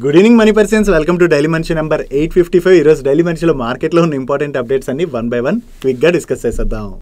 Good evening money persons, welcome to daily మనిషి number 855. ఈరోజు daily మనిషిలో మార్కెట్లో ఉన్న ఇంపార్టెంట్ అప్డేట్స్ అన్ని వన్ బై వన్ క్విక్గా డిస్కస్ చేసేద్దాం.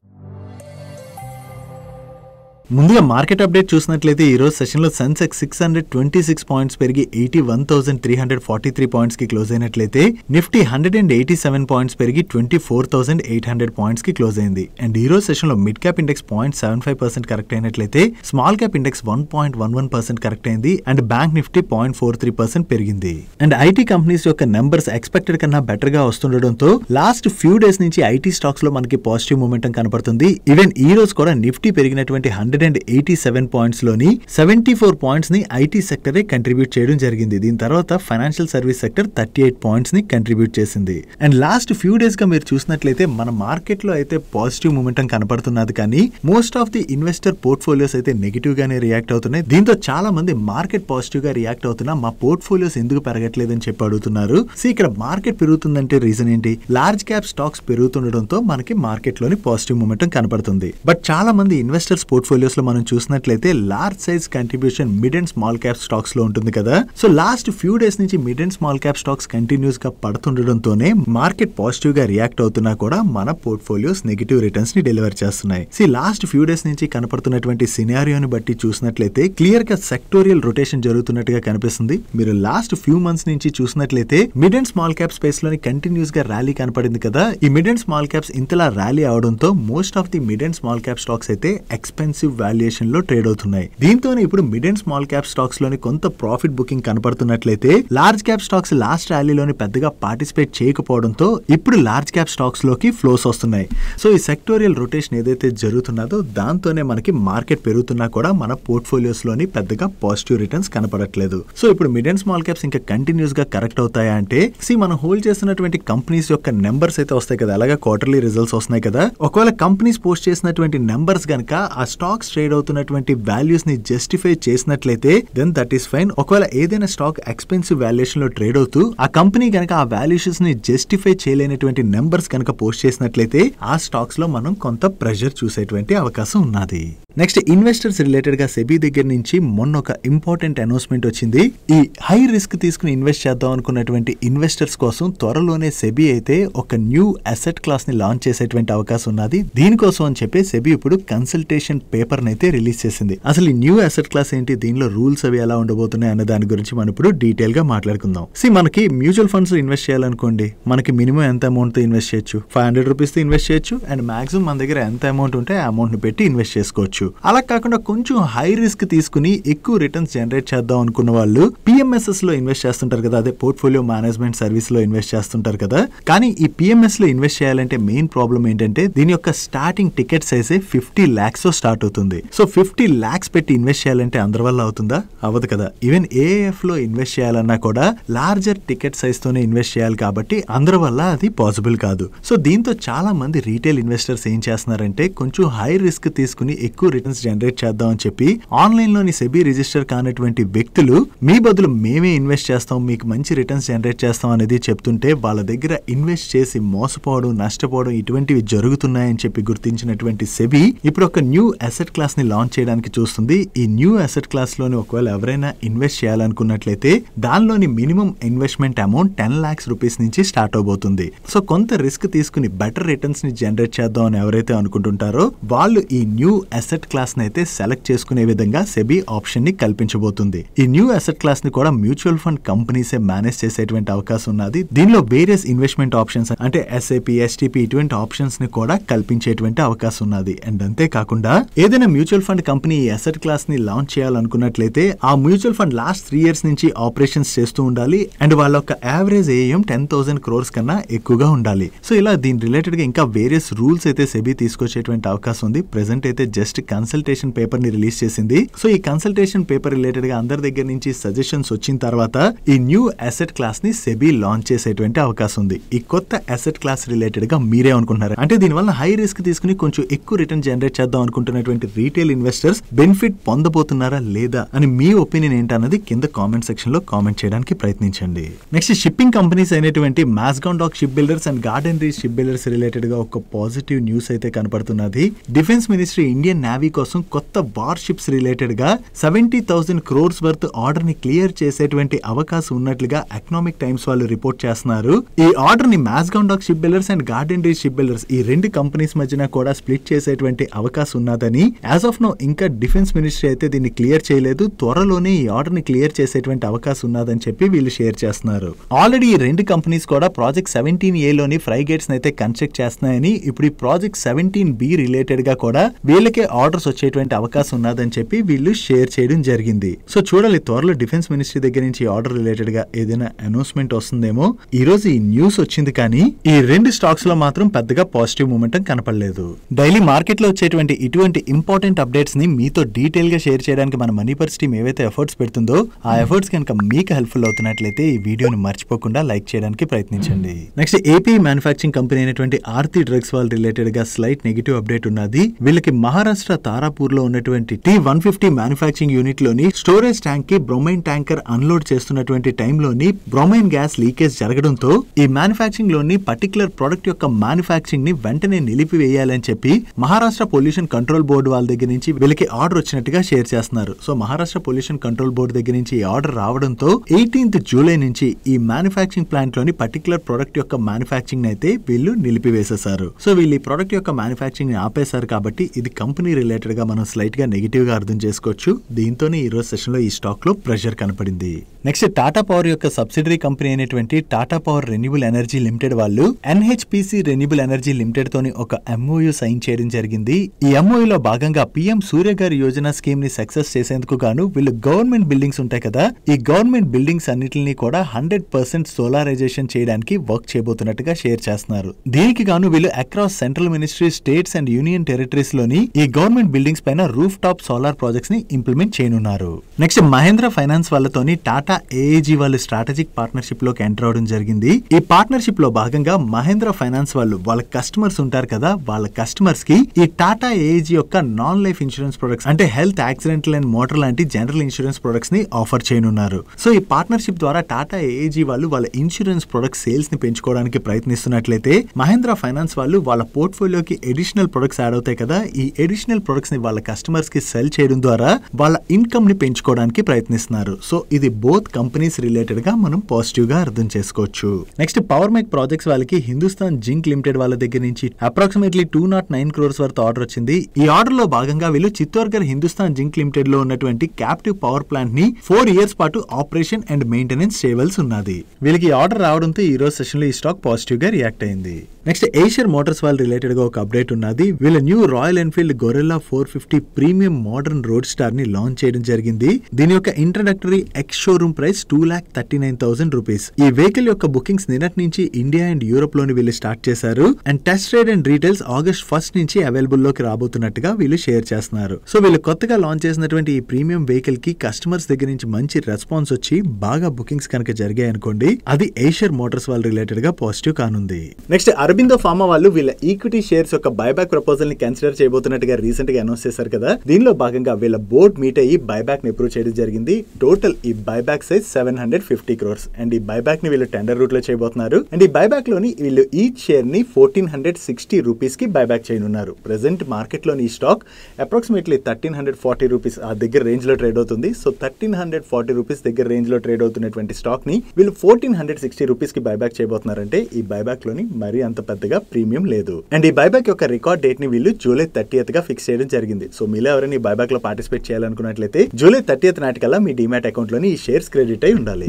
ముందుగా మార్కెట్ అప్డేట్ చూసినట్లయితే ఈ రోజు సెషన్లో సెన్సెక్స్ 626 పాయింట్స్ పెరిగి 81,343 పాయింట్స్ కి క్లోజ్ అయినట్లయితే నిఫ్టీ 187 పాయింట్స్ పెరిగి 24,800 పాయింట్స్ కి క్లోజ్ అయింది. అండ్ ఈ రోజు సెషన్లో మిడ్ క్యాప్ ఇండెక్స్ 0.75% కరెక్ట్ అయినట్లయితే స్మాల్ క్యాప్ ఇండెక్స్ 1.11% కరెక్ట్ అయింది. అండ్ బ్యాంక్ నిఫ్టీ 0.43% పెరిగింది. అండ్ ఐటీ కంపెనీస్ యొక్క నెంబర్స్ ఎక్స్పెక్టెడ్ కన్నా బెటర్ గా వస్తుండటంతో లాస్ట్ ఫ్యూ డేస్ నుంచి ఐటీ స్టాక్స్ లో మనకి పాజిటివ్ మూమెంటం కనపడుతుంది. ఈవెన్ ఈ రోజు కూడా నిఫ్టీ పెరిగినటువంటి 187 పాయింట్స్ లోని 74 పాయింట్స్ ని ఐటీ సెక్టరే కంట్రిబ్యూట్ చేయడం జరిగింది. దీని తర్వాత ఫైనాన్షియల్ సర్వీస్ సెక్టర్ 38 పాయింట్స్ ని కంట్రిబ్యూట్ చేసింది. అండ్ లాస్ట్ ఫ్యూ డేస్ గా మీరు చూసినట్లయితే మన మార్కెట్ లో అయితే పాజిటివ్ మూమెంటం కనపడుతున్నది, కానీ most of the investor portfolios అయితే నెగిటివ్ గానే రియాక్ట్ అవుతున్నాయి. దీంతో చాలా మంది మార్కెట్ పాజిటివ్ గా రియాక్ట్ అవుతున్నా మా పోర్ట్ఫోలియోస్ ఎందుకు పెరగట్లేదని చెప్పి అడుగుతున్నారు. సో ఇక్కడ మార్కెట్ పెరుగుతుందంటే రీజన్ ఏంటి? లార్జ్ క్యాప్ స్టాక్స్ పెరుగుతుండడంతో మనకి మార్కెట్ లోని పాజిటివ్ మూమెంటం కనపడుతుంది. బట్ చాలా మంది ఇన్వెస్టర్స్ పోర్ట్ఫోలియోస్ లో మనం చూసినట్లయితే large size contribution mid and small cap stocks లో ఉంటుంది కదా. సో లాస్ట్ ఫ్యూ డేస్ నుంచి mid and small cap stocks continuous గా పడుతుండడంతోనే మార్కెట్ పాజిటివ్ గా రియాక్ట్ అవుతున్నా కూడా మన పోర్ట్ఫోలియోస్ నెగిటివ్ రిటర్న్స్ ని డెలివర్ చేస్తున్నాయి. లాస్ట్ ఫ్యూ డేస్ నుంచి కనపడుతున్నటువంటి సినారియోని బట్టి చూసినట్లయితే క్లియర్ గా సెక్టోరియల్ రొటేషన్ జరుగుతున్నట్టుగా కనిపిస్తుంది. మీరు లాస్ట్ ఫ్యూ మంత్స్ నుంచి చూసినట్లయితే mid and small cap space లోని కంటిన్యూస్ గా ర్యాలీ కనపడింది కదా. ఈ మిడ్ అండ్ స్మాల్ క్యాప్స్ ఇంతలా ర్యాలీ అవడంతో most of the mid and small cap stocks అయితే ఎక్స్పెన్సివ్ వాల్యుయేషన్ లో ట్రేడ్ అవుతున్నాయి. దీంతోనే ఇప్పుడు mid and small cap stocks లోని కొంత ప్రాఫిట్ బుకింగ్ కనపడుతున్నట్లయితే లార్జ్ క్యాప్ స్టాక్స్ లాస్ట్ ర్యాలీలోని పెద్దగా పార్టిసిపేట్ చేయకపోవడంతో ఇప్పుడు లార్జ్ క్యాప్ స్టాక్స్ లోకి ఫ్లోస్ వస్తున్నాయి. సో ఈ సెక్టోరియల్ రొటేషన్ ఏదైతే జరుగుతున్నదో దాంతోనే మనకి మార్కెట్ పెరుగుతున్నా కూడా మన పోర్ట్ఫోలియోస్ లోని పెద్దగా పాజిటివ్ రిటర్న్స్ కనపడట్లేదు. సో ఇప్పుడు మిడ్ అండ్ స్మాల్ క్యాప్స్ ఇంకా కంటిన్యూస్ గా కరెక్ట్ అవుతాయా అంటే మనం హోల్డ్ చేస్తున్నటువంటి కంపెనీస్ యొక్క నెంబర్స్ అయితే వస్తాయి కదా, అలాగే క్వార్టర్లీ రిజల్ట్స్ వస్తున్నాయి కదా. ఒకవేళ కంపెనీస్ పోస్ట్ చేసినటువంటి నెంబర్స్ గనక ఆ స్టాక్స్ ట్రేడ్ అవుతున్నటువంటి వాల్యూస్ ని జస్టిఫై చేసినట్లయితే దెన్ దట్ ఈస్ ఫైన్. ఒకవేళ ఏదైనా స్టాక్ ఎక్స్పెన్సివ్ వాల్యుయేషన్ లో ట్రేడ్ అవుతూ ఆ కంపెనీ గనక ఆ వాల్యుయేషన్స్ ని జస్టిఫై చేయలేనటువంటి నెంబర్స్ కనుక పోస్ట్ చేసినట్లయితే ఆ స్టాక్స్ లో మనం కొంత ప్రెషర్ చూసేటువంటి అవకాశం ఉన్నది. నెక్స్ట్ ఇన్వెస్టర్స్ రిలేటెడ్ గా సెబీ దగ్గర నుంచి మొన్న ఒక ఇంపార్టెంట్ అనౌన్స్మెంట్ వచ్చింది. ఈ హై రిస్క్ తీసుకుని ఇన్వెస్ట్ చేద్దాం అనుకున్నటువంటి ఇన్వెస్టర్స్ కోసం త్వరలోనే సెబీ అయితే ఒక న్యూ అసెట్ క్లాస్ ని లాంచ్ చేసేటువంటి అవకాశం ఉన్నది. దీనికోసం అని చెప్పి సెబీ ఇప్పుడు కన్సల్టేషన్ పేపర్ అయితే రిలీజ్ చేసింది. అసలు ఈ న్యూ అసెట్ క్లాస్ ఏంటి, దీనిలో రూల్స్ అవి ఎలా ఉండబోతున్నాయి అనే దాని గురించి మనం ఇప్పుడు డీటెయిల్ గా మాట్లాడుకుందాం. మనకి మ్యూచువల్ ఫండ్స్ ఇన్వెస్ట్ చేయాలనుకోండి, మనకి మినిమం ఎంత అమౌంట్ తో ఇన్వెస్ట్ చేయొచ్చు? 500 రూపీస్ తో ఇన్వెస్ట్ చేయొచ్చు. అండ్ మాక్సిమం మన దగ్గర ఎంత అమౌంట్ ఉంటే ఆ అమౌంట్ ని పెట్టి ఇన్వెస్ట్ చేసుకోవచ్చు. అలా కాకుండా కొంచెం హై రిస్క్ తీసుకుని ఎక్కువ రిటర్న్స్ జనరేట్ చేద్దాం అనుకున్న వాళ్ళు పిఎంఎస్ఎస్ లో ఇన్వెస్ట్ చేస్తుంటారు కదా, అదే పోర్ట్ఫోలియో మేనేజ్మెంట్ సర్వీస్ లో ఇన్వెస్ట్ చేస్తుంటారు కదా. కానీ ఈ పిఎంఎస్ లో ఇన్వెస్ట్ చేయాలంటే మెయిన్ ప్రాబ్లం ఏంటంటే దీని యొక్క starting ticket size 50 lakhs start అవుతుంది. సో 50 lakhs పెట్టి ఇన్వెస్ట్ చేయాలంటే అందరి వల్ల అవుతుందా? అవ్వదు కదా. ఈవెన్ ఏఎఫ్ లో ఇన్వెస్ట్ చేయాలన్నా కూడా లార్జర్ టికెట్ సైజ్ తోనే ఇన్వెస్ట్ చేయాలి కాబట్టి అందరి వల్ల అది పాసిబుల్ కాదు. సో దీంతో చాలా మంది రీటైల్ ఇన్వెస్టర్స్ ఏం చేస్తున్నారంటే కొంచెం హై రిస్క్ తీసుకుని ఎక్కువ రిటర్న్స్ జనరేట్ చేద్దాం అని చెప్పి ఆన్లైన్ లోని సెబీ రిజిస్టర్ కానటువంటి వ్యక్తులు మీ బదులు మేమే ఇన్వెస్ట్ చేస్తాం, మీకు మంచి రిటర్న్స్ జనరేట్ చేస్తాం అనేది చెప్తుంటే వాళ్ళ దగ్గర ఇన్వెస్ట్ చేసి మోసపోవడం, నష్టపోవడం ఇటువంటివి జరుగుతున్నాయని చెప్పి గుర్తించినటువంటి సెబీ ఇప్పుడు ఒక న్యూ అసెట్ క్లాస్ ని లాంచ్ చేయడానికి చూస్తుంది. ఈ న్యూ అసెట్ క్లాస్ లోని ఒకవేళ ఎవరైనా ఇన్వెస్ట్ చేయాలనుకున్నట్లయితే దానిలోని minimum investment amount 10 lakhs rupees నుంచి స్టార్ట్ అవబోతుంది. సో కొంత రిస్క్ తీసుకుని బెటర్ రిటర్న్స్ ని జనరేట్ చేద్దాం అని ఎవరైతే అనుకుంటుంటారో వాళ్ళు ఈ న్యూ అసెట్ క్లాస్ ని అయితే సెలెక్ట్ చేసుకునే విధంగా సెబీ ఆప్షన్ ని కల్పించబోతుంది. ఈ న్యూ అసెట్ క్లాస్ ని కూడా మ్యూచువల్ ఫండ్ కంపెనీసే మేనేజ్ చేసేటువంటి అవకాశం ఉన్నది. దీనిలో వేరియస్ ఇన్వెస్ట్మెంట్ ఆప్షన్స్ అంటే ఎస్ఐపి, ఎస్టిపి ఇటువంటి ఆప్షన్స్ ని కూడా కల్పించేటువంటి అవకాశం ఉన్నది. అండ్ అంతేకాకుండా ఏదైనా మ్యూచువల్ ఫండ్ కంపెనీ ఈ అసెట్ క్లాస్ ని లాంచ్ చేయాలనుకున్నట్లయితే ఆ మ్యూచువల్ ఫండ్ లాస్ట్ 3 years నుంచి ఆపరేషన్స్ చేస్తూ ఉండాలి. అండ్ వాళ్ళ యొక్క యావరేజ్ ఏఎం 10,000 crores కన్నా ఎక్కువగా ఉండాలి. సో ఇలా దీని రిలేటెడ్ గా ఇంకా వేరియస్ రూల్స్ అయితే సెబీ తీసుకొచ్చేటువంటి అవకాశం ఉంది. ప్రెసెంట్ అయితే జస్ట్ కన్సల్టేషన్ పేపర్ ని రిలీజ్ చేసింది. సో ఈ కన్సల్టేషన్ పేపర్ రిలేటెడ్ గా అందరి దగ్గర నుంచి సజెషన్స్ వచ్చిన తర్వాత ఈ న్యూ అసెట్ క్లాస్ ని సెబీ లాంచ్ చేసేటువంటి అవకాశం ఉంది. ఈ కొత్త అసెట్ క్లాస్ రిలేటెడ్ గా మీరే అనుకుంటున్నారు అంటే దీనివల్ల హై రిస్క్ తీసుకుని కొంచెం ఎక్కువ రిటర్న్ జనరేట్ చేద్దాం అనుకుంటున్నటువంటి రీటైల్ ఇన్వెస్టర్స్ బెనిఫిట్ పొందబోతున్నారా లేదా అని మీ ఒపీనియన్ ఏంటన్నది కింద కామెంట్ సెక్షన్ లో కామెంట్ చేయడానికి ప్రయత్నించండి. నెక్స్ట్ షిప్పింగ్ కంపెనీస్ అయినటువంటి Mazagon Dock Ship Builders and Garden Reach Ship Builders related గా ఒక పాజిటివ్ న్యూస్ అయితే కనపడుతున్నది. Defence ministry Indian navy navy కోసం కొత్త వార్షిప్స్ రిలేటెడ్ గా 70,000 crores వర్త్ ఆర్డర్ ని క్లియర్ చేసేటువంటి అవకాశం ఉన్నట్లుగా ఎకనామిక్ టైమ్స్ వాళ్ళు రిపోర్ట్ చేస్తున్నారు. ఈ ఆర్డర్ ని Mazagon Dock Ship Builders and Garden Reach Ship Builders ఈ రెండు కంపెనీస్ మధ్యన కూడా స్ప్లిట్ చేసేటువంటి అవకాశం ఉన్నదని యాజ్ ఆఫ్ నౌ ఇంకా డిఫెన్స్ మినిస్ట్రీ అయితే దీన్ని క్లియర్ చేయలేదు. త్వరలోనే ఈ ఆర్డర్ ని క్లియర్ చేసేటువంటి అవకాశం ఉన్నదని చెప్పి వీళ్ళు షేర్ చేస్తున్నారు. ఆల్రెడీ ఈ రెండు కంపెనీస్ కూడా ప్రాజెక్ట్ 17A లోని ఫ్రైగేట్స్ అయితే కన్స్ట్రక్ట్ చేస్తున్నాయని, ఇప్పుడు ఈ ప్రాజెక్ట్ 17B రిలేటెడ్ గా కూడా వీళ్ళకే ఆర్డర్స్ వచ్చేటువంటి అవకాశం ఉన్నదని చెప్పి వీళ్ళు షేర్ చేయడం జరిగింది. సో చూడాలి త్వరలో డిఫెన్స్ మినిస్ట్రీ దగ్గర నుంచి ఆర్డర్ రిలేటెడ్ గా ఏదైనా అనౌన్స్మెంట్ వస్తుందేమో. ఈ రోజు ఈ న్యూస్ వచ్చింది కానీ ఈ రెండు స్టాక్స్ లో మాత్రం పెద్దగా పాజిటివ్ మూమెంటం కనపడలేదు. డైలీ మార్కెట్ లో వచ్చేటువంటి ఇటువంటి ఇంపార్టెంట్ అప్డేట్స్ ని మీతో డీటెయిల్ గా షేర్ చేయడానికి మన మనీ పర్స్ టీమ్ ఏవైతే ఎఫర్ట్స్ పెడుతుందో ఆ ఎఫర్ట్స్ కనుక మీకు హెల్ప్ఫుల్ అవుతున్నట్లయితే ఈ వీడియోని మర్చిపోకుండా లైక్ చేయడానికి ప్రయత్నించండి. నెక్స్ట్ ఏపీ మ్యానుఫ్యాక్చరింగ్ కంపెనీ అయినటువంటి ఆర్తి డ్రగ్స్ వాళ్ళ రిలేటెడ్ గా స్లైట్ నెగిటివ్ అప్డేట్ ఉన్నది. వీళ్ళకి మహారాష్ట్ర తారాపూర్ లో ఉన్నటువంటి T150 మ్యానుఫ్యాక్చరింగ్ యూనిట్ లోని స్టోరేజ్ ట్యాంక్ కి బ్రోమైన్ ట్యాంకర్ అన్లోడ్ చేస్తున్నటువంటి టైంలోని బ్రోమైన్ గ్యాస్ లీకేజ్ జరగడంతో ఈ మ్యానుఫ్యాక్చరింగ్ లోని పర్టికులర్ ప్రొడక్ట్ యొక్క మ్యానుఫ్యాక్చరింగ్ ని వెంటనే నిలిపివేయాలని చెప్పి మహారాష్ట్ర పొల్యూషన్ కంట్రోల్ బోర్డు వాళ్ళ దగ్గర నుంచి వీళ్ళకి ఆర్డర్ వచ్చినట్టుగా షేర్ చేస్తున్నారు. So Maharashtra pollution control board దగ్గర నుంచి ఈ ఆర్డర్ రావడంతో 18th జూలై నుంచి ఈ మ్యానుఫ్యాక్చరింగ్ ప్లాంట్ లోని పర్టికులర్ ప్రొడక్ట్ యొక్క మ్యానుఫ్యాక్చరింగ్ అయితే వీళ్ళు నిలిపివేసేశారు. సో వీళ్ళు ఈ ప్రొడక్ట్ యొక్క మ్యానుఫ్యాక్చరింగ్ ని ఆపేశారు కాబట్టి ఇది కంపెనీ రిలేటెడ్ గా మనం స్లైట్ గా నెగిటివ్ గా అర్థం చేసుకోవచ్చు. దీంతోనే ఈ రోజు సెషన్ లో ఈ స్టాక్ లో ప్రెషర్ కనపడింది. నెక్స్ట్ టాటా పవర్ యొక్క సబ్సిడరీ కంపెనీ అయినటువంటి Tata power renewable energy limited వాళ్ళు NHPC రెన్యూబుల్ ఎనర్జీ లిమిటెడ్ తోని ఒక MOU సైన్ చేయడం జరిగింది. ఈ MOU లో భాగంగా PM సూర్య గారి యోజన స్కీమ్ ని సక్సెస్ చేసేందుకు గాను వీళ్ళు గవర్నమెంట్ బిల్డింగ్స్ ఉంటాయి కదా, ఈ గవర్నమెంట్ బిల్డింగ్స్ అన్నిటిని కూడా 100% సోలారైజేషన్ చేయడానికి వర్క్ చేయబోతున్నట్టుగా షేర్ చేస్తున్నారు. దీనికి గాను వీళ్ళు across central ministry, states and union territories లోని ఈ గవర్నమెంట్ బిల్డింగ్స్ పైన రూఫ్ టాప్ సోలార్ ప్రాజెక్ట్స్ ని ఇంప్లిమెంట్ చేయనున్నారు. నెక్స్ట్ మహేంద్ర ఫైనాన్స్ వాళ్ళతోని టాటా AAG వాళ్ళు స్ట్రాటజిక్ పార్ట్నర్షిప్ లోకి ఎంటర్ అవడం జరిగింది. ఈ పార్ట్నర్షిప్ లో భాగంగా మహేంద్ర ఫైనాన్స్ వాళ్ళు వాళ్ళ కస్టమర్స్ ఉంటారు కదా, వాళ్ళ కస్టమర్స్ కి ఈ టాటా AAG యొక్క నాన్ లైఫ్ ఇన్సూరెన్స్ ప్రొడక్ట్స్ అంటే హెల్త్, యాక్సిడెంటల్ అండ్ మోటార్ లాంటి జనరల్ ఇన్సూరెన్స్ ప్రొడక్ట్స్ ని ఆఫర్ చేయనున్నారు. సో ఈ పార్ట్నర్షిప్ ద్వారా టాటా AAG వాళ్ళు వాళ్ళ ఇన్సూరెన్స్ ప్రొడక్ట్ సేల్స్ ని పెంచుకోవడానికి ప్రయత్నిస్తున్నట్లయితే మహేంద్ర ఫైనాన్స్ వాళ్ళు వాళ్ళ పోర్ట్ఫోలియోకి ఎడిషనల్ ప్రొడక్ట్స్ యాడ్ అవుతాయి కదా, ఈ ఎడిషనల్ ప్రొడక్ట్స్ ని వాళ్ళ కస్టమర్స్ కి సెల్ చేయడం ద్వారా వాళ్ళ ఇన్కమ్ ని పెంచుకోవడానికి ప్రయత్నిస్తున్నారు. సో ఇది బోత్ కంపెనీస్ రిలేటెడ్ గా మనం పాజిటివ్ గా అర్థం చేసుకోవచ్చు. నెక్స్ట్ పవర్ మేక్ ప్రాజెక్ట్స్ వాళ్ళకి హిందుస్థాన్ జింక్ లిమిటెడ్ వాళ్ళ దగ్గర నుంచి అప్రాక్సిమేట్లీ 209 crores వర్త్ ఆర్డర్ వచ్చింది. ఈ ఆర్డర్ లో భాగంగా వీళ్ళు చిత్తోర్గర్ హిందుస్థాన్ జింక్ లిమిటెడ్ లో ఉన్నటువంటి క్యాప్టివ్ పవర్ ప్లాంట్ ని 4 years పాటు ఆపరేషన్ అండ్ మెయింటెనెన్స్ చేయవలసి ఉన్నది. వీళ్ళకి ఆర్డర్ రావడంతో ఈ రోజు సెషన్ లో ఈ స్టాక్ పాజిటివ్ గా రియాక్ట్ అయింది. నెక్స్ట్ ఏషియర్ మోటార్స్ వాళ్ళ రిలేటెడ్ గా ఒక అప్డేట్ ఉన్నది. వీళ్ళ new Royal Enfield Guerrilla 450 premium modern roadster ని లాంచ్ చేయడం జరిగింది. దీని యొక్క introductory ex showroom price 2,39,000 rupees. ఈ వెహికల్ యొక్క బుకింగ్స్ నిన్నటి నుంచి ఇండియా అండ్ యూరోప్ లోని వీళ్ళు స్టార్ట్ చేశారు. And test ride and details August 1st నుంచి అవైలబుల్ లోకి రాబోతున్నట్టుగా వీళ్ళు షేర్ చేస్తున్నారు. సో వీళ్ళు కొత్తగా లాంచ్ చేసినటువంటి ఈ ప్రీమియం వెహికల్ కి కస్టమర్స్ దగ్గర నుంచి మంచి రెస్పాన్స్ వచ్చి బాగా బుకింగ్స్ కనుక జరిగాయి అనుకోండి, అది ఏషియర్ మోటార్స్ వాళ్ళ రిలేటెడ్ గా పాజిటివ్ కానుంది. నెక్స్ట్ అరబిందో ఫార్మా వాళ్ళు వీళ్ళ ఈక్విటీ షేర్స్ యొక్క బైబ్యాక్ ప్రపోజల్ ని కన్సిడర్ చేయబోతున్నట్టుగా రీసెంట్ గా అనౌన్స్ చేశారు కదా. దీనిలో భాగంగా వీళ్ళ బోర్డ్ మీట్ అయ్యి బైబ్యాక్ ని అప్రూవ్ చేయడం జరిగింది. టోటల్ ఈ బైబ్యాక్ సైజ్ 750 crores అండ్ ఈ బైబ్యాక్ ని వీళ్ళు టెండర్ రూట్ లో చేయబోతున్నారు. అండ్ ఈ బైబ్యాక్ లోని వీళ్ళు ఈచ్ షేర్ ని 1,460 రూపీస్ కి బైబ్యాక్ చేయనున్నారు. ప్రెసెంట్ మార్కెట్ లోని ఈ స్టాక్ అప్రాక్సిమేట్లీ 1,340 రూపీస్ ఆ దగ్గర రేంజ్ లో ట్రేడ్ అవుతుంది. సో 1,340 రూపీస్ దగ్గర రేంజ్ లో ట్రేడ్ అవుతున్నటువంటి స్టాక్ ని వీళ్ళు 1,460 రూపీస్ కి బైబ్యాక్ చేయబోతున్నారంటే ఈ బైబ్యాక్ లోని మరీ అంత పెద్దగా ప్రీమియం లేదు. అండ్ ఈ బైబ్యాక్ యొక్క రికార్డ్ డేట్ ని వీళ్ళు July 30th గా ఫిక్స్ చేయడం జరిగింది. సో మీలో ఎవరైనా ఈ బైబ్యాక్ లో పార్టిసిపేట్ చేయాలనుకున్నట్లయితే July 30th నాటికల్లా మీ డిమాట్ అకౌంట్ లోని ఈ షేర్స్ క్రెడిట్ అయి ఉండాలి.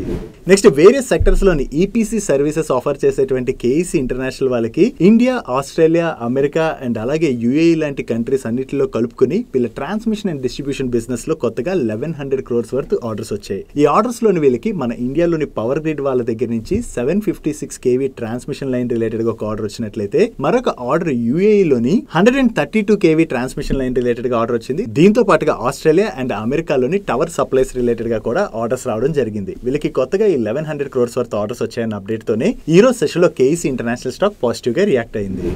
నెక్స్ట్ వేరియస్ సెక్టర్స్ లోని EPC సర్వీసెస్ ఆఫర్ చేసేటువంటి KEC ఇంటర్నేషనల్ వాళ్ళకి ఇండియా, ఆస్ట్రేలియా, అమెరికా అండ్ అలాగే UAE లాంటి కంట్రీస్ అన్నిటిలో కలుపుకుని వీళ్ళ ట్రాన్స్మిషన్ అండ్ డిస్ట్రిబ్యూషన్ బిజినెస్ లో కొత్తగా 1,100 crores వర్త్ ఆర్డర్స్ వచ్చాయి. ఈ ఆర్డర్స్ లోని వీళ్ళకి మన ఇండియాలోని పవర్ గ్రిడ్ వాళ్ళ దగ్గర నుంచి 756 kV ట్రాన్స్మిషన్ లైన్ రిలేటెడ్ గా ఒక ఆర్డర్ వచ్చినట్లయితే మరొక ఆర్డర్ UAE లోని 132 kV ట్రాన్స్మిషన్ లైన్ రిలేటెడ్ గా ఆర్డర్ వచ్చింది. దీంతో పాటుగా ఆస్ట్రేలియా అండ్ అమెరికాలోని టవర్ సప్లైస్ రిలేటెడ్ గా కూడా ఆర్డర్స్ రావడం జరిగింది. వీళ్ళకి కొత్తగా ఈ 1,100 crores వర్త్ ఆర్డర్స్ వచ్చాయన్న అప్డేట్ తోనే ఈ రోజు సెషన్ లో KEC ఇంటర్నేషనల్ స్టాక్ పాజిటివ్ గా రియాక్ట్ అయింది.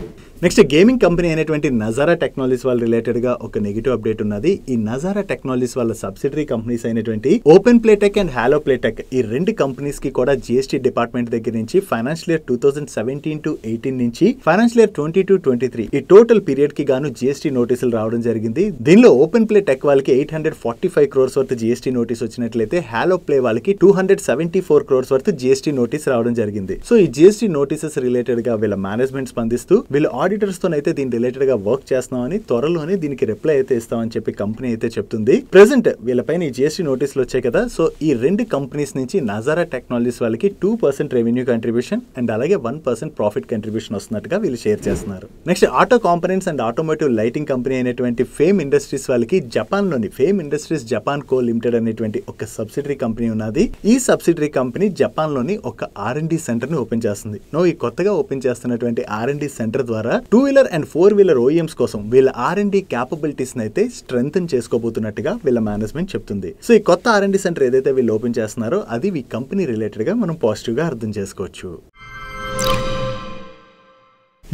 నెక్స్ట్ గేమింగ్ కంపెనీ అయినటువంటి నజారా టెక్నాలజీస్ వాళ్ళ రిలేటెడ్ గా ఒక నెగిటివ్ అప్డేట్ ఉన్నది. ఈ నజారా టెక్నాలజీస్ వాళ్ళ సబ్సిడరీ కంపెనీస్ అయినటువంటి ఓపెన్ ప్లేటెక్ అండ్ హాలో ప్లేటెక్ ఈ రెండు కంపెనీస్ కి కూడా GST డిపార్ట్మెంట్ దగ్గర నుంచి ఫైనాన్షియల్ ఇయర్ 2017 to 18 నుంచి ఫైనాన్షియల్ ఇయర్ 22-23 ఈ టోటల్ పీరియడ్ కి గాను జిఎస్టీ నోటీసులు రావడం జరిగింది. దీనిలో ఓపెన్ ప్లే టెక్ వాళ్ళకి 845 crores వర్త్ జిఎస్టీ నోటీస్ వచ్చినట్లయితే హాలో ప్లే వాళ్ళకి 274 crores వర్త్ జిఎస్టీ నోటీస్ రావడం జరిగింది. సో ఈ జిఎస్టీ నోటీసెస్ రిలేటెడ్ గా వీళ్ళ మేనేజ్మెంట్ స్పందిస్తూ వీళ్ళ ఆడిటర్స్ తోనైతే దీని రిలేటెడ్ గా వర్క్ చేస్తున్నామని, త్వరలోనే దీనికి రిప్లై అయితే ఇస్తామని చెప్పి కంపెనీ అయితే చెప్తుంది. ప్రెసెంట్ వీళ్ళపైన ఈ జిఎస్టీ నోటీసులు వచ్చాయి కదా, సో ఈ రెండు కంపెనీస్ నుంచి నజారా టెక్నాలజీస్ వాళ్ళకి 2% రెవెన్యూ కంట్రిబ్యూషన్ అండ్ అలాగే 1% ప్రాఫిట్ కంట్రిబ్యూషన్ వస్తున్నట్టుగా వీళ్ళు షేర్ చేస్తున్నారు. Next auto components and automotive lighting company అయినటువంటి ఫేమ్ ఇండస్ట్రీస్ వాళ్ళకి జపాన్ లోని ఫేమ్ ఇండస్ట్రీస్ జపాన్ కో లిమిటెడ్ అనేటువంటి ఒక సబ్సిడరీ కంపెనీ ఉన్నది. ఈ సబ్సిడరీ కంపెనీ జపాన్ లోని ఒక R&D సెంటర్ ని ఓపెన్ చేస్తుంది. ఈ కొత్తగా ఓపెన్ చేస్తున్నటువంటి R&D సెంటర్ ద్వారా 2-wheeler అండ్ 4-wheeler OEMs కోసం వీళ్ళ R&D క్యాపబిలిటీస్ అయితే స్ట్రెంథెన్ చేసుకోబోతున్నట్టుగా వీళ్ళ మేనేజ్మెంట్ చెప్తుంది. సో ఈ కొత్త R&D సెంటర్ ఏదైతే వీళ్ళు ఓపెన్ చేస్తున్నారో అది ఈ కంపెనీ రిలేటెడ్ గా మనం పాజిటివ్ గా అర్థం చేసుకోవచ్చు.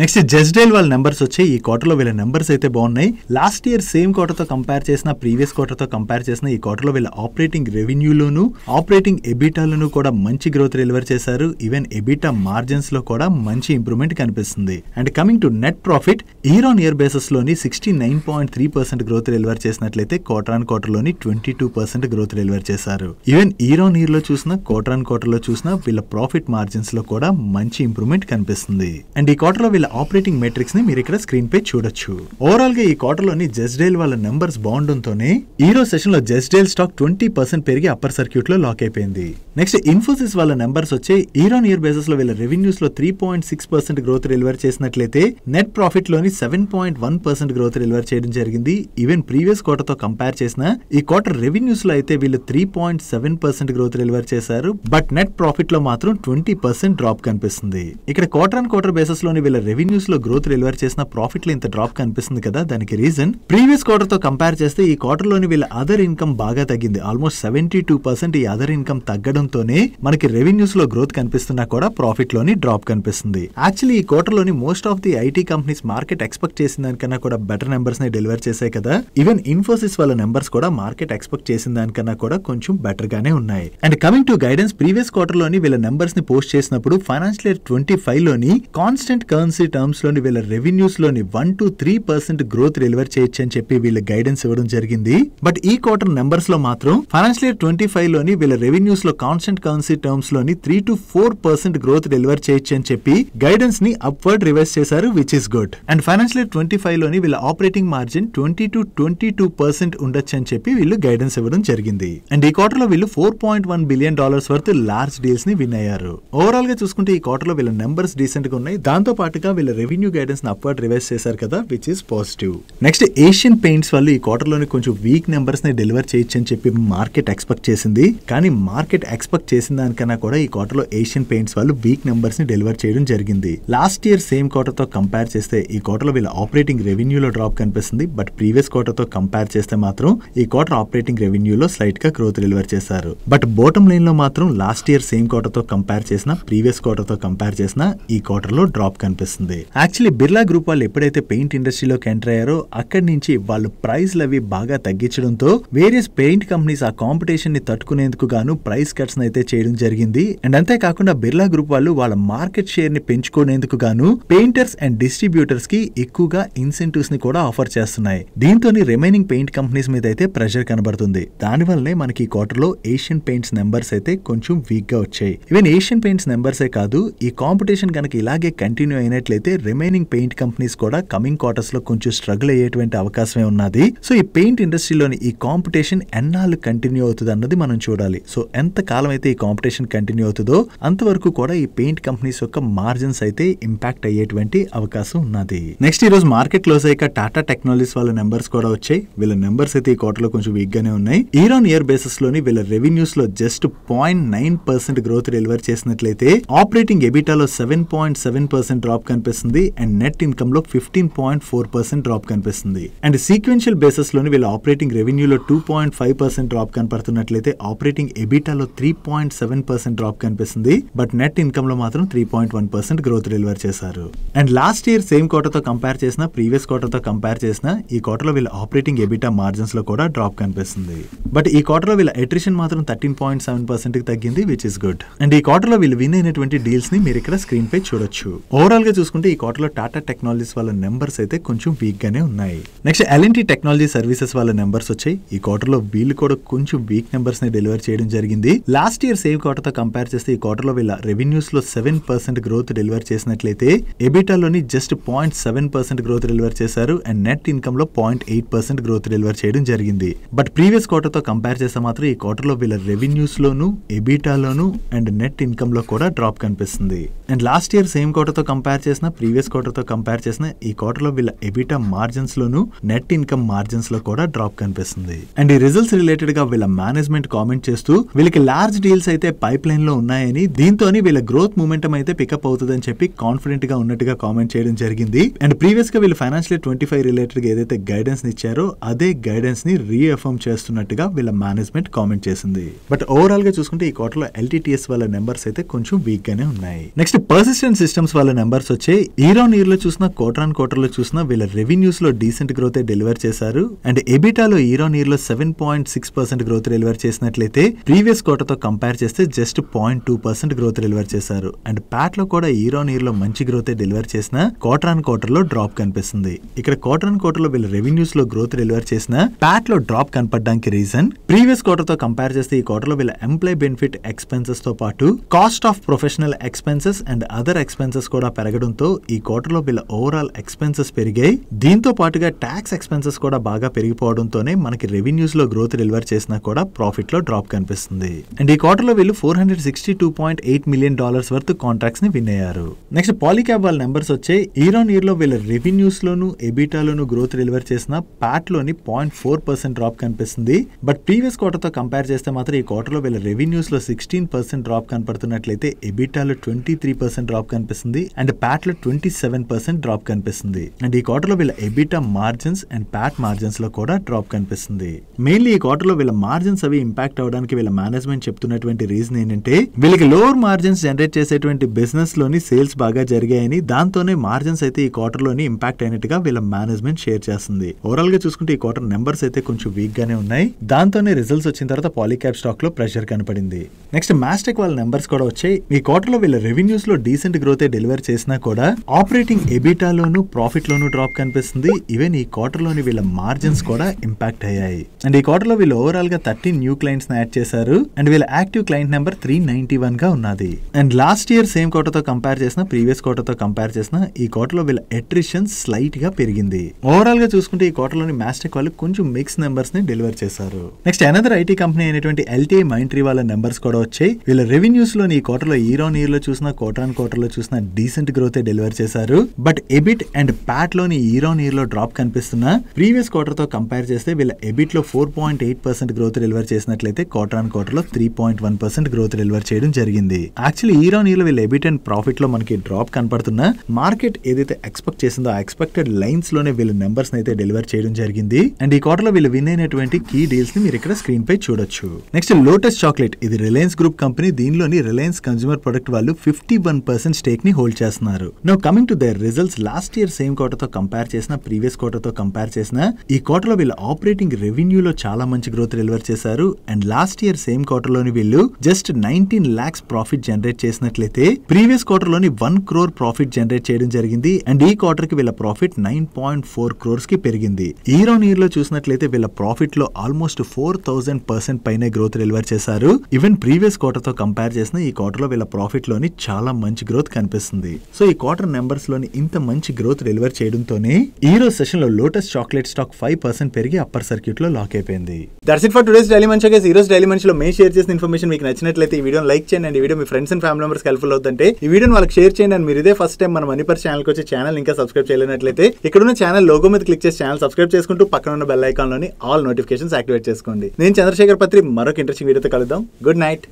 నెక్స్ట్ జెస్డేల్ వాళ్ళ నెంబర్స్ వచ్చాయి. ఈ క్వార్టర్లో వీళ్ళ నెంబర్స్ అయితే బాగున్నాయి. లాస్ట్ ఇయర్ సేమ్ క్వార్టర్తో కంపేర్ చేసిన, ప్రీవియస్ క్వార్టర్తో కంపేర్ చేసిన ఈ క్వార్టర్లో వీళ్ళ ఆపరేటింగ్ రెవెన్యూలోను ఆపరేటింగ్ ఎబిటాలోను కూడా మంచి గ్రోత్ డెలివర్ చేశారు. ఈవెన్ ఎబిటా మార్జిన్స్ లో కూడా మంచి ఇంప్రూవ్మెంట్ కనిపిస్తుంది. And coming to net profit year on year basis లోని 69.3% గ్రోత్ డెలివర్ చేసినట్లయితే క్వార్టర్ ఆన్ క్వార్టర్ లోని 22% గ్రోత్ డెలివర్ చేశారు. ఈవెన్ ఇయర్ ఆన్ ఇయర్ లో చూసినా, క్వార్టర్ ఆన్ క్వార్టర్ లో చూసినా వీళ్ళ ప్రాఫిట్ మార్జిన్స్ లో కూడా మంచి ఇంప్రూవ్మెంట్ కనిపిస్తుంది. అండ్ ఈ క్వార్టర్ లో ఆపరేటింగ్ మెట్రిక్స్ ని మీరు ఇక్కడ స్క్రీన్ పై చూడొచ్చు. ఓవరాల్ గా ఈ క్వార్టర్ లోని జెస్డేల్ వాళ్ళ నెంబర్స్ బాగుండటంతోనే ఈ రోజు సెషన్ లో జెస్డేల్ స్టాక్ 20% పెరిగి అప్పర్ సర్క్యూట్ లో లాక్ అయిపోయింది. నెక్స్ట్ ఇన్ఫోసిస్ వాళ్ళ నెంబర్స్ వచ్చి ఇయర్ ఆన్ ఇయర్ బేసిస్ లో వీళ్ళ రెవెన్యూస్ లో 3.6% గ్రోత్ డెలివర్ చేసినట్లయితే నెట్ ప్రాఫిట్ లోని 7.1% గ్రోత్ డెలివర్ చేయడం జరిగింది. ఈవెన్ ప్రీవియస్ క్వార్టర్ తో కంపేర్ చేసిన ఈ క్వార్టర్ రెవెన్యూస్ లో అయితే వీళ్ళు 3.7% గ్రోత్ డెలివర్ చేశారు. బట్ నెట్ ప్రాఫిట్ లో మాత్రం 20% డ్రాప్ కనిపిస్తుంది. ఇక్కడ క్వార్టర్ ఆన్ క్వార్టర్ బేసిస్ లోని వీళ్ళ రెవెన్యూస్ లో గ్రోత్ డెలివర్ చేసిన ప్రాఫిట్ లో ఇంత డ్రాప్ కనిపిస్తుంది కదా, దానికి రీజన్ ప్రీవియస్ క్వార్టర్ తో కంపేర్ చేస్తే ఈ క్వార్టర్ లోని వీళ్ళ అదర్ ఇన్కమ్ బాగా తగ్గింది. ఆల్మోస్ట్ 72% ఈ అదర్ ఇన్కమ్ తగ్గడంతోనే మనకి రెవెన్యూస్ లో గ్రోత్ కనిపిస్తున్నా కూడా ప్రాఫిట్ లోని డ్రాప్ కనిపిస్తుంది. యాక్చువల్లీ ఈ క్వార్టర్ లోని most of the IT companies market expect చేసిన దానికన్నా కూడా బెటర్ నెంబర్స్ ని డెలివర్ చేశాయి కదా. ఈవెన్ ఇన్ఫోసిస్ వాళ్ళ నెంబర్స్ కూడా మార్కెట్ ఎక్స్పెక్ట్ చేసిన దానికన్నా కూడా కొంచెం బెటర్ గానే ఉన్నాయి. And coming to guidance previous quarter లోని వీళ్ళ నెంబర్స్ ని పోస్ట్ చేసినప్పుడు ఫైనాన్షియల్ ఇయర్ 25 లోని కాన్స్టెంట్ కరెన్సీ టర్మ్స్ లోని వీళ్ళ రెవెన్యూస్ లోని 1-3% గ్రోత్ డెలివర్ చేయొచ్చు అని చెప్పి వీళ్ళ గైడెన్స్ ఇవ్వడం జరిగింది. బట్ ఈ క్వార్టర్ నెంబర్స్ లో మాత్రం ఫైనాన్షియల్ ఇయర్ 25 లోని వీళ్ళ రెవెన్యూస్ లో కాన్స్టెంట్ కరెన్సీ టర్మ్స్ లోని 3-4% గ్రోత్ డెలివర్ చేయొచ్చు అని చెప్పి గైడెన్స్ ని అప్వర్డ్ రివైజ్ చేశారు, which is good. And financial year 25 లోని వీళ్ళ ఆపరేటింగ్ మార్జిన్ 20-22% ఉండొచ్చు అని చెప్పి వీళ్ళు గైడెన్స్ ఇవ్వడం జరిగింది. అండ్ ఈ క్వార్టర్ లో వీళ్ళు $4.1 బిలియన్ వర్త్ లార్జ్ డీల్స్ ని విన్ అయ్యారు. ఓవరాల్ గా చూసుకుంటే ఈ క్వార్టర్ లో వీళ్ళ నెంబర్స్ డీసెంట్ గా ఉన్నాయి. దాంతో పాటుగా వీళ్ళ రెవెన్యూ గైడెన్స్ అప్వర్డ్ రివైజ్ చేశారు కదా, which is positive. Next Asian paints వాళ్ళు ఈ క్వార్టర్ లోని కొంచెం వీక్ నెంబర్స్ ని డెలివర్ చేయొచ్చు అని చెప్పి మార్కెట్ ఎక్స్పెక్ట్ చేసింది. కానీ మార్కెట్ ఎక్స్పెక్ట్ చేసిన దానికన్నా కూడా ఈ క్వార్టర్ లో ఏషియన్ పెయింట్స్ వాళ్ళు వీక్ నెంబర్స్ ని డెలివర్ చేయడం జరిగింది. లాస్ట్ ఇయర్ సేమ్ క్వార్టర్ తో కంపేర్ చేస్తే ఈ క్వార్టర్ లో వీళ్ళ ఆపరేటింగ్ రెవెన్యూలో డ్రాప్ కనిపిస్తుంది. బట్ ప్రీవియస్ క్వార్టర్ తో కంపేర్ చేస్తే మాత్రం ఈ క్వార్టర్ ఆపరేటింగ్ రెవెన్యూలో స్లైట్ గా గ్రోత్ డెలివర్ చేశారు. బట్ బాటమ్ లైన్ లో మాత్రం లాస్ట్ ఇయర్ సేమ్ క్వార్టర్ తో కంపేర్ చేసిన, ప్రీవియస్ క్వార్టర్ తో కంపేర్ చేసిన ఈ క్వార్టర్ లో డ్రాప్ కనిపిస్తుంది. యాక్చువల్లీ బిర్లా గ్రూప్ వాళ్ళు ఎప్పుడైతే పెయింట్ ఇండస్ట్రీలోకి ఎంటర్ అయ్యారో అక్కడి నుంచి వాళ్ళు ప్రైస్లు అవి బాగా తగ్గించడంతో వేరియస్ పెయింట్ కంపెనీస్ ఆ కాంపిటీషన్ ని తట్టుకునేందుకు గాను ప్రైస్ కట్స్ అయితే చేయడం జరిగింది. అండ్ అంతేకాకుండా బిర్లా గ్రూప్ వాళ్ళు వాళ్ళ మార్కెట్ షేర్ ని పెంచుకునేందుకు గాను పెయింటర్స్ అండ్ డిస్ట్రిబ్యూటర్స్ కి ఎక్కువగా ఇన్సెంటివ్స్ ని కూడా ఆఫర్ చేస్తున్నాయి. దీంతో రిమైనింగ్ పెయింట్ కంపెనీస్ మీద అయితే ప్రెషర్ కనబడుతుంది. దానివల్లనే మనకి ఈ క్వార్టర్ లో ఏషియన్ పెయింట్స్ నెంబర్స్ అయితే కొంచెం వీక్ గా వచ్చాయి. ఈవెన్ ఏషియన్ పెయింట్స్ నెంబర్సే కాదు, ఈ కాంపిటీషన్ కనుక ఇలాగే కంటిన్యూ అయినట్లయితే రిమైనింగ్ పెయింట్ కంపెనీస్ కూడా కమింగ్ క్వార్టర్స్ లో కొంచెం స్ట్రగుల్ అయ్యేటువంటి అవకాశమే ఉన్నది. సో ఈ పెయింట్ ఇండస్ట్రీలోని ఈ కాంపిటీషన్ ఎన్నాళ్ళు కంటిన్యూ అవుతుంది అన్నది మనం చూడాలి. సో ఎంత కాలం అయితే ఈ కాంపిటీషన్ కంటిన్యూ అవుతుందో అంతవరకు కూడా ఈ పెయింట్ కంపెనీస్ యొక్క మార్జిన్స్ అయితే ఇంపాక్ట్ అయ్యేటువంటి అవకాశం ఉన్నది. నెక్స్ట్ ఈ రోజు మార్కెట్ క్లోజ్ అయ్యాక టాటా టెక్నాలజీస్ వాళ్ళ నెంబర్స్ కూడా వచ్చాయి. వీళ్ళ నెంబర్స్ అయితే ఈ క్వార్టర్ లో కొంచెం వీక్ గానే ఉన్నాయి. ఇయర్ ఆన్ ఇయర్ బేసిస్ లోని వీళ్ళ రెవెన్యూస్ లో జస్ట్ 0.9% గ్రోత్ డెలివర్ చేసినట్లయితే ఆపరేటింగ్ ఎబిటాలో 7.7% డ్రాప్ కనిపిస్తుంది. అండ్ నెట్ ఇన్కమ్ లో 15.4% డ్రాప్ కనిపిస్తుంది. అండ్ సీక్వెన్షియల్ బేసిస్ లోని వీళ్ళ ఆపరేటింగ్ రెవెన్యూలో 2.5% డ్రాప్ కనపడుతున్నట్లయితే ఆపరేటింగ్ ఎబిటాలో 3.7% డ్రాప్ కనిపిస్తుంది. బట్ నెట్ ఇన్కమ్ లో మాత్రం 3.1% గ్రోత్ డెలివర్ చేశారు. And last year same quarter తో కంపేర్ చేసిన, ప్రీవియస్ క్వార్టర్ తో కంపేర్ చేసిన ఈ క్వార్టర్ లో వీళ్ళ ఆపరేటింగ్ ఎబిటా మార్జిన్స్ లో కూడా డ్రాప్ కనిపిస్తుంది. బట్ ఈ క్వార్టర్ లో వీళ్ళ అట్రిషన్ మాత్రం 13.7% కి తగ్గింది, విచ్ ఇస్ గుడ్. అండ్ ఈ క్వార్టర్ లో వీళ్ళు విన్ అయినటువంటి డీల్స్ ని మీరు ఇక్కడ స్క్రీన్ పై చూడొచ్చు. ఓవరాల్ గా చూసుకుంటే ఈ క్వార్టర్ లో టాటా టెక్నాలజీస్ వాళ్ళ నెంబర్స్ అయితే కొంచెం వీక్ గానే ఉన్నాయి. నెక్స్ట్ L&T టెక్నాలజీ సర్వీసెస్ వాళ్ళ నెంబర్స్ వచ్చాయి. ఈ క్వార్టర్ లో వీళ్ళు కూడా కొంచెం వీక్ నెంబర్స్ ని డెలివర్ చేయడం జరిగింది. లాస్ట్ ఇయర్ సేమ్ క్వార్టర్ తో కంపేర్ చేస్తే ఈ క్వార్టర్ లో వీళ్ళ రెవెన్యూస్ లో 7% గ్రోత్ డెలివర్ చేసినట్లయితే ఎబిటాలోని జస్ట్ 0.7% గ్రోత్ డెలివర్ చేశారు అండ్ నెట్ ఇన్కమ్ లో 0.8% గ్రోత్ డెలివర్ చేయడం జరిగింది. బట్ ప్రీవియస్ క్వార్టర్ తో కంపేర్ చేస్తే మాత్రం ఈ క్వార్టర్ లో వీళ్ళ రెవెన్యూస్ లోను ఎబిటాలోను అండ్ నెట్ ఇన్కమ్ లో కూడా డ్రాప్ కనిపిస్తుంది. And last year same quarter తో కంపేర్ చేసిన ప్రీవియస్ క్వార్టర్ తో కంపేర్ చేసిన ఈ క్వార్టర్ లో వీళ్ళ ఎబిటా మార్జిన్స్ లోను నెట్ ఇన్కమ్ మార్జిన్స్ లో కూడా డ్రాప్ కనిపిస్తుంది. అండ్ ఈ రిజల్ట్స్ రిలేటెడ్ గా వీళ్ళ మేనేజ్మెంట్ కామెంట్ చేస్తూ వీళ్ళకి లార్జ్ డీల్స్ అయితే పైప్ లైన్ లో ఉన్నాయని, దీంతో వీళ్ళ గ్రోత్ మూమెంటం అయితే పికప్ అవుతుందని చెప్పి కాన్ఫిడెంట్ గా ఉన్నట్టుగా కామెంట్ చేయడం జరిగింది. అండ్ ప్రీవియస్ గా వీళ్ళు ఫైనాన్షియల్ 25 రిలేటెడ్ గా ఏదైతే గైడెన్స్ ఇచ్చారో అదే గైడెన్స్ ని రీఅఫర్మ్ చేస్తున్నట్టుగా వీళ్ళ మేనేజ్మెంట్ కామెంట్ చేసింది. బట్ ఓవరాల్ గా చూసుకుంటే ఈ క్వార్టర్ లో LTTS వాళ్ళ నెంబర్స్ అయితే కొంచెం వీక్ గానే ఉన్నాయి. నెక్స్ట్ పర్సిస్టెంట్ సిస్టమ్స్ వాళ్ళ నెంబర్స్ వచ్చే ఇయర్ ఆన్ ఇయర్ లో చూసిన క్వార్టర్ ఆన్ క్వార్టర్ లో చూసిన వీళ్ళ రెవెన్యూస్ లో డీసెంట్ గ్రోత్ డెలివర్ చేశారు. అండ్ ఎబిటాలో ఇయర్ ఆన్ ఇయర్ లో 7.6% గ్రోత్ డెలివర్ చేసినట్లయితే ప్రీవియస్ క్వార్టర్ తో కంపేర్ చేస్తే జస్ట్ 0.2% గ్రోత్ డెలివర్ చేశారు. అండ్ ప్యాట్ లో కూడా ఇయర్ ఆన్ ఇయర్ లో మంచి గ్రోత్ డెలివర్ చేసిన క్వార్టర్ ఆన్ క్వార్టర్ లో డ్రాప్ కనిపిస్తుంది. ఇక్కడ క్వార్టర్ ఆన్ క్వార్టర్ లో వీళ్ళ రెవెన్యూస్ లో గ్రోత్ డెలివర్ చేసిన ప్యాట్ లో డ్రాప్ కనపడడానికి రీజన్ ప్రీవియస్ క్వార్టర్ తో కంపేర్ చేస్తే ఈ క్వార్టర్ లో వీళ్ళ ఎంప్లాయ్ బెనిఫిట్ ఎక్స్పెన్సెస్ తో పాటు cost of professional expenses and other expenses కూడా పెరగడంతో ఈ క్వార్టర్ లో వీళ్ళ ఓవరాల్ ఎక్స్పెన్సెస్ పెరిగాయి. దీంతో పాటుగా ట్యాక్స్ ఎక్స్పెన్సెస్ కూడా బాగా పెరిగిపోవడంతోనే మనకి రెవెన్యూస్ లో గ్రోత్ డెలివర్ చేసినా కూడా ప్రాఫిట్ లో డ్రాప్ కనిపిస్తుంది. అండ్ ఈ క్వార్టర్ లో వీళ్ళు $462.8 million వర్త్ కాంట్రాక్ట్స్ ని విన్ అయ్యారు. నెక్స్ట్ పాలీక్యాబ్ వాళ్ళ నెంబర్స్ వచ్చే ఇయర్ ఆన్ ఇయర్ లో వీళ్ళ రెవెన్యూస్ లోను ఎబిటాలోను గ్రోత్ డెలివర్ చేసిన ప్యాట్ లోని 0.4% డ్రాప్ కనిపిస్తుంది. బట్ ప్రీవియస్ క్వార్టర్ తో కంపేర్ చేస్తే మాత్రం ఈ క్వార్టర్ లో వీళ్ళ రెవెన్యూస్ లో 16% డ్రాప్ కనపడుతున్నట్లయితే ఎబిటాలో 23% డ్రాప్ కనిపిస్తుంది అండ్ ప్యాట్ లో 27% డ్రాప్ కనిపిస్తుంది. అండ్ ఈ క్వార్టర్ లో వీళ్ళ EBITDA margins and Pat margins లో కూడా డ్రాప్ కనిపిస్తుంది. మెయిన్లీ ఈ క్వార్టర్ లో వీళ్ళ మార్జిన్స్ అవి ఇంపాక్ట్ అవడానికి వీళ్ళ మేనేజ్మెంట్ చెప్తున్నటువంటి రీజన్ ఏంటంటే వీళ్ళకి లోవర్ మార్జిన్స్ జనరేట్ చేసేటువంటి బిజినెస్ లోని సేల్స్ బాగా జరిగాయని, దాంతోనే మార్జిన్స్ అయితే ఈ క్వార్టర్ లోని ఇంపాక్ట్ అయినట్టుగా వీళ్ళ మేనేజ్మెంట్ షేర్ చేస్తుంది. ఓవరాల్ గా చూసుకుంటే ఈ క్వార్టర్ నెంబర్స్ అయితే కొంచెం వీక్ గానే ఉన్నాయి. దాంతోనే రిజల్ట్స్ వచ్చిన తర్వాత పాలీక్యాబ్ స్టాక్ లో ప్రెషర్ కనపడింది. నెక్స్ట్ మాస్టెక్ వాళ్ళ నెంబర్స్ కూడా వచ్చాయి. ఈ క్వార్టర్ లో వీళ్ళ రెవెన్యూస్ లో డీసెంట్ గ్రోత్ డెలివర్ చేసినా కూడా ఆపరేటింగ్ ఎబిటాలోను ప్రాఫిట్ లోను డ్రాప్ కనిపిస్తుంది. ఈవెన్ ఈ క్వార్టర్ లోని వీళ్ళ మార్జిన్స్ కూడా ఇంపాక్ట్ అయ్యాయి. అండ్ ఈ క్వార్టర్ లో వీళ్ళు ఓవరాల్ గా 13 న్యూ క్లయింట్స్ యాడ్ చేశారు అండ్ వీళ్ళ యాక్టివ్ క్లయింట్ నెంబర్ 391 గా ఉన్నది. And last year same quarter తో కంపేర్ చేసిన ప్రీవియస్ క్వార్టర్ తో కంపేర్ చేసిన ఈ క్వార్టర్ లో వీళ్ళ అట్రిషన్ స్లైట్ గా పెరిగింది. ఓవరాల్ గా చూసుకుంటే ఈ క్వార్టర్ లోని మాస్టెక్ వాళ్ళు కొంచెం మిక్స్ నెంబర్స్ ని డెలివర్ చేశారు. నెక్స్ట్ అనదర్ ఐటీ కంపెనీ అయినటువంటి LTI Mindtree వాళ్ళ నెంబర్స్ కూడా వచ్చాయి. వీళ్ళ రెవెన్యూస్ లోని ఈ క్వార్టర్ లో ఇయర్ ఆన్ ఇయర్ లో చూసిన క్వార్టర్ ఆన్ క్వార్టర్ లో చూసిన డీసెంట్ గ్రోత్ డెలివర్ చేశారు. బట్ ఎబిట్ అండ్ ప్యాట్ లోని ఇయర్ ఆన్ ఇయర్ లో డ్రాప్ కనిపిస్తున్నా ప్రీవియస్ క్వార్టర్ తో కంపేర్ చేస్తే వీళ్ళ ఎబిట్ లో 4.8% గ్రోత్ డెలివర్ చేసినట్లయితే క్వార్టర్ ఆన్ క్వార్టర్ లో 3.1% గ్రోత్ డెలివర్ చేయడం జరిగింది. యాక్చువల్లీ ఇయర్ ఆన్ ఇయర్ లో వీళ్ళ ఎబిట్ అండ్ ప్రాఫిట్ లో మనకి డ్రాప్ కనపడుతున్నా మార్కెట్ ఏదైతే ఎక్స్పెక్ట్ చేసిందో ఆ ఎక్స్పెక్టెడ్ లైన్స్ లోనే వీళ్ళ నెంబర్స్ అయితే డెలివర్ చేయడం జరిగింది. అండ్ ఈ క్వార్టర్ లో వీళ్ళు విన్ అయినటువంటి కీ డీల్స్ ని మీరు ఇక్కడ స్క్రీన్ పై చూడొచ్చు. నెక్స్ట్ లోటస్ చాక్లెట్, ఇది రిలయన్స్ గ్రూప్ కంపెనీ. దీనిలోని రిలయన్స్ కన్స్యూమర్ ప్రొడక్ట్ వాళ్ళు 51% స్టేక్ ని హోల్డ్ చేస్తున్నారు. Now coming to their results, last year same quarter తో కంపేర్ చేసిన ప్రీవియస్ క్వార్టర్ తో కంపేర్ చేసిన ఈ క్వార్టర్ లో వీళ్ళ ఆపరేటింగ్ రెవెన్యూలో చాలా మంచి గ్రోత్ డెలివర్ చేశారు. And last year same quarter లోని వీళ్ళు జస్ట్ 19 lakhs ప్రాఫిట్ జనరేట్ చేసినట్లయితే ప్రీవియస్ క్వార్టర్ లోని 1 crore ప్రాఫిట్ జనరేట్ చేయడం జరిగింది. అండ్ ఈ క్వార్టర్ కి వీళ్ళ ప్రాఫిట్ 9.4 crores కి పెరిగింది. ఇయర్ ఆన్ ఇయర్ లో చూసినట్లయితే వీళ్ళ ప్రాఫిట్ లో ఆల్మోస్ట్ 4000% పైన గ్రోత్ డెలివర్ చేశారు. ఈవెన్ ప్రీవియస్ క్వార్టర్ తో కంపేర్ చేసిన ఈ క్వార్టర్ లో వీళ్ళ ప్రాఫిట్ లోని చాలా మంచి గ్రోత్ కనిపిస్తుంది. సో ఈ క్వార్టర్ నెంబర్స్ లోని ఇంత మంచి గ్రోత్ డెలివర్ చేయడంతోనే ఈ రోజు సెషన్ లో లోటస్ చాక్లెట్ స్టాక్ 5% పెరిగి అప్పర్ సర్క్యూట్ లో లాక్ అయిపోయింది. That's it for today's daily munch. ఈ రోజు డైలీ మంచ్ లో మేము షేర్ చేసిన ఇన్ఫర్మేషన్ మీకు నచ్చినట్లయితే ఈ వీడియోని లైక్ చేయండి. అండ్ ఈ video me friends and family members helpful అవుతుంటే ఈ వీడియోని వాళ్ళకి షేర్ చేయండి. అండ్ మీరు ఇదే ఫస్ట్ టైం మన మనీ పర్ ఛానల్ కి వచ్చి ఛానల్ ఇంకా సబ్స్క్రైబ్ చేయలేనట్లయితే ఇక్కడ ఉన్న ఛానల్ లోగో మీద క్లిక్ చేసి ఛానల్ సబ్స్క్రైబ్ చేసుకుంటూ పక్కన ఉన్న బెల్ ఐకాన్ లోని ఆల్ నోటిఫికేషన్స్ యాక్టివేట్ చేసుకోండి. నేను చంద్రశేఖర్ పత్రి మరొక ఇంట్రెస్టింగ్ వీడియోతో కలుద్దాం. Good night.